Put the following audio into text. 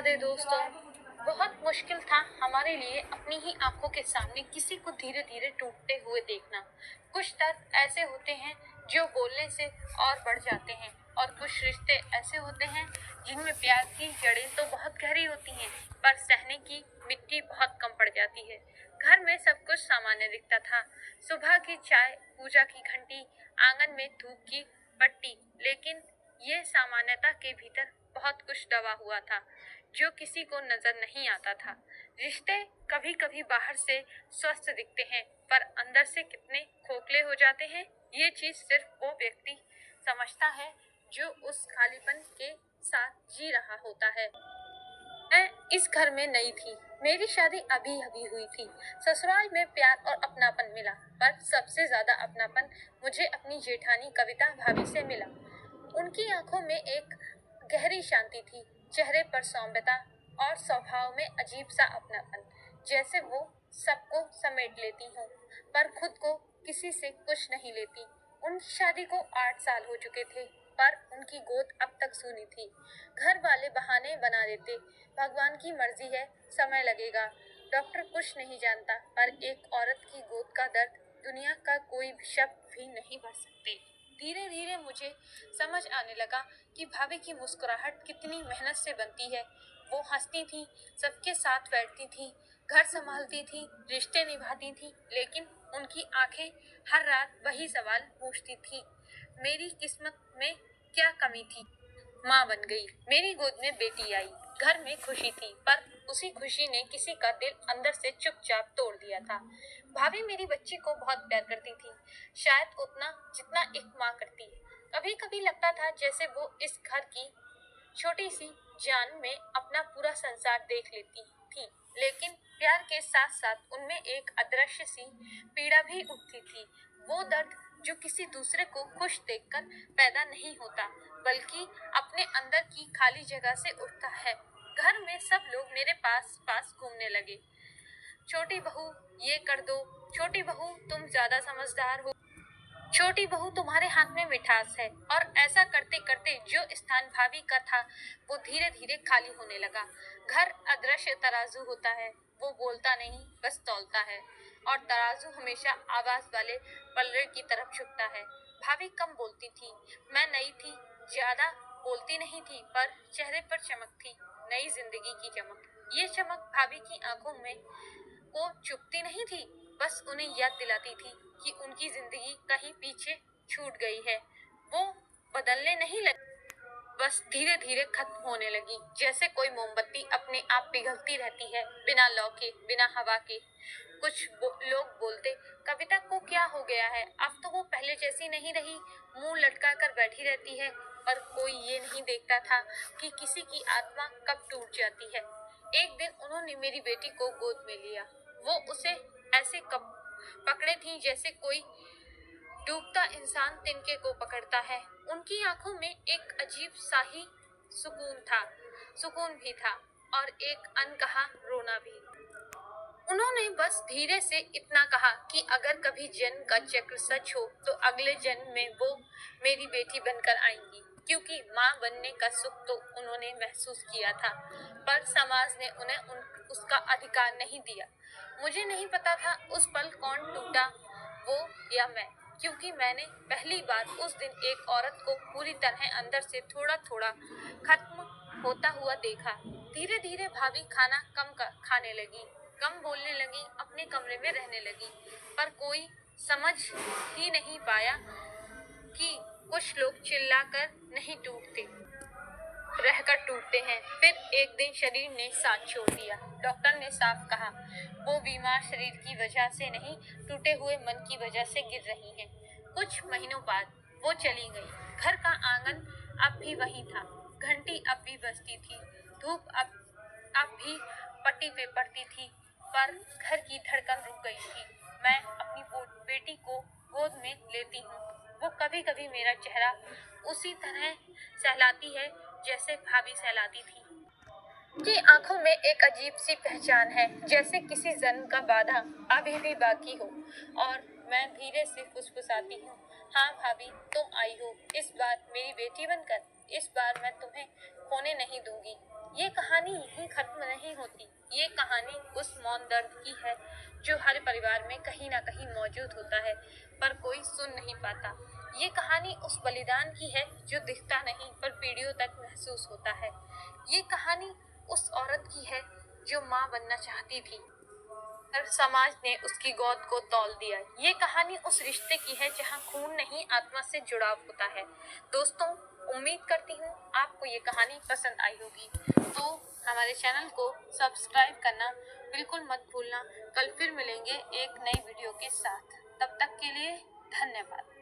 अरे दोस्तों, बहुत मुश्किल था हमारे लिए अपनी ही आंखों के सामने किसी को धीरे धीरे टूटते हुए देखना। कुछ दर्द ऐसे होते हैं जो बोलने से और बढ़ जाते हैं, और कुछ रिश्ते ऐसे होते हैं जिनमें प्यार की जड़ें तो बहुत गहरी होती हैं, पर सहने की मिट्टी बहुत कम पड़ जाती है। घर में सब कुछ सामान्य दिखता था। सुबह की चाय, पूजा की घंटी, आंगन में धूप की पट्टी, लेकिन ये सामान्यता के भीतर बहुत कुछ दबा हुआ था जो किसी को नजर नहीं आता था। रिश्ते कभी कभी बाहर से स्वस्थ दिखते हैं, पर अंदर से कितने खोखले हो जाते हैं, ये चीज सिर्फ वो व्यक्ति समझता है जो उस खालीपन के साथ जी रहा होता है। मैं इस घर में नई थी। मेरी शादी अभी अभी हुई थी। ससुराल में प्यार और अपनापन मिला, पर सबसे ज्यादा अपनापन मुझे अपनी जेठानी कविता भाभी से मिला। उनकी आंखों में एक गहरी शांति थी, चेहरे पर सौम्यता और स्वभाव में अजीब सा अपनापन, जैसे वो सबको समेट लेती हों पर खुद को किसी से कुछ नहीं लेती। उनकी शादी को 8 साल हो चुके थे, पर उनकी गोद अब तक सूनी थी। घर वाले बहाने बना देते, भगवान की मर्जी है, समय लगेगा, डॉक्टर कुछ नहीं जानता, पर एक औरत की गोद का दर्द दुनिया का कोई शब्द भी नहीं भर सकते। धीरे धीरे मुझे समझ आने लगा कि भाभी की मुस्कुराहट कितनी मेहनत से बनती है। वो हंसती थी, सबके साथ बैठती थी, घर संभालती थी, रिश्ते निभाती थी, लेकिन उनकी आंखें हर रात वही सवाल पूछती थी, मेरी किस्मत में क्या कमी थी। माँ बन गई, मेरी गोद में बेटी आई, घर में खुशी थी, पर उसी खुशी ने किसी का दिल अंदर से चुपचाप तोड़ दिया था। भाभी मेरी बच्ची को बहुत प्यार करती थी, शायद उतना जितना एक माँ करती है। कभी कभी लगता था जैसे वो इस घर की छोटी सी जान में अपना पूरा संसार देख लेती थी, लेकिन प्यार के साथ साथ उनमें एक अदृश्य सी पीड़ा भी उठती थी। वो दर्द जो किसी दूसरे को खुश देखकर पैदा नहीं होता, बल्कि अपने अंदर की खाली जगह से उठता है। घर में सब लोग मेरे पास पास घूमने लगे। छोटी बहू, ये कर दो, छोटी बहू तुम ज्यादा समझदार हो, छोटी बहू तुम्हारे हाथ में मिठास है। और ऐसा करते करते जो स्थान भाभी का था वो धीरे धीरे खाली होने लगा। घर अदृश्य तराजू होता है, वो बोलता नहीं, बस तौलता है, और तराजू हमेशा आवाज वाले पल्ले की तरफ झुकता है। भाभी कम बोलती थी, मैं नई थी, ज्यादा बोलती नहीं थी, पर चेहरे पर चमक थी, नई जिंदगी की चमक। ये चमक भाभी की आंखों में को चुपती नहीं थी, बस उन्हें याद दिलाती थी कि उनकी जिंदगी कहीं पीछे छूट गई है। वो बदलने नहीं लगी, बस धीरे धीरे खत्म होने लगी, जैसे कोई मोमबत्ती अपने आप पिघलती रहती है, बिना लौ के, बिना हवा के। कुछ लोग बोलते, कविता को क्या हो गया है, अब तो वो पहले जैसी नहीं रही, मुंह लटका कर बैठी रहती है। पर कोई ये नहीं देखता था कि किसी की आत्मा कब टूट जाती है। एक दिन उन्होंने मेरी बेटी को गोद में लिया। वो उसे ऐसे कब पकड़े थी जैसे कोई डूबता इंसान तिनके को पकड़ता है। उनकी आंखों में एक अजीब सा ही सुकून भी था, और एक अनकहा रोना भी। उन्होंने बस धीरे से इतना कहा कि अगर कभी जन्म का चक्र सच हो तो अगले जन्म में वो मेरी बेटी बनकर आएंगी, क्योंकि माँ बनने का सुख तो उन्होंने महसूस किया था, पर समाज ने उन्हें उसका अधिकार नहीं दिया। मुझे नहीं पता था उस पल कौन टूटा, वो या मैं, क्योंकि मैंने पहली बार उस दिन एक औरत को पूरी तरह अंदर से थोड़ा थोड़ा खत्म होता हुआ देखा। धीरे धीरे भाभी खाना खाने लगी, कम बोलने लगी, अपने कमरे में रहने लगी, पर कोई समझ ही नहीं पाया कि कुछ लोग चिल्लाकर नहीं टूटते, रहकर टूटते हैं। फिर एक दिन शरीर ने साथ छोड़ दिया। डॉक्टर ने साफ कहा, वो बीमार शरीर की वजह से नहीं, टूटे हुए मन की वजह से गिर रही हैं। कुछ महीनों बाद वो चली गई। घर का आंगन अब भी वही था, घंटी अब भी बजती थी, धूप अब भी पट्टी पे पड़ती थी, पर घर की धड़कन रुक गई थी। मैं अपनी बेटी को गोद में लेती हूँ, वो कभी कभी मेरा चेहरा उसी तरह सहलाती है जैसे भाभी सहलाती थी। उनकी आंखों में एक अजीब सी पहचान है, जैसे किसी जन्म का वादा अभी भी बाकी हो। और मैं धीरे से फुसफुसाती हूँ, हाँ भाभी, तुम आई हो, इस बार मेरी बेटी बनकर, इस बार मैं तुम्हें खोने नहीं दूंगी। ये कहानी यहीं खत्म नहीं होती। ये कहानी उस मौन दर्द की है जो हर परिवार में कहीं ना कहीं मौजूद होता है, पर कोई सुन नहीं पाता। ये कहानी उस बलिदान की है जो दिखता नहीं पर पीढ़ियों तक महसूस होता है। ये कहानी उस औरत की है जो माँ बनना चाहती थी, पर समाज ने उसकी गोद को तौल दिया। ये कहानी उस रिश्ते की है जहाँ खून नहीं आत्मा से जुड़ाव होता है। दोस्तों, उम्मीद करती हूँ आपको ये कहानी पसंद आई होगी, तो हमारे चैनल को सब्सक्राइब करना बिल्कुल मत भूलना। कल फिर मिलेंगे एक नई वीडियो के साथ। तब तक के लिए धन्यवाद।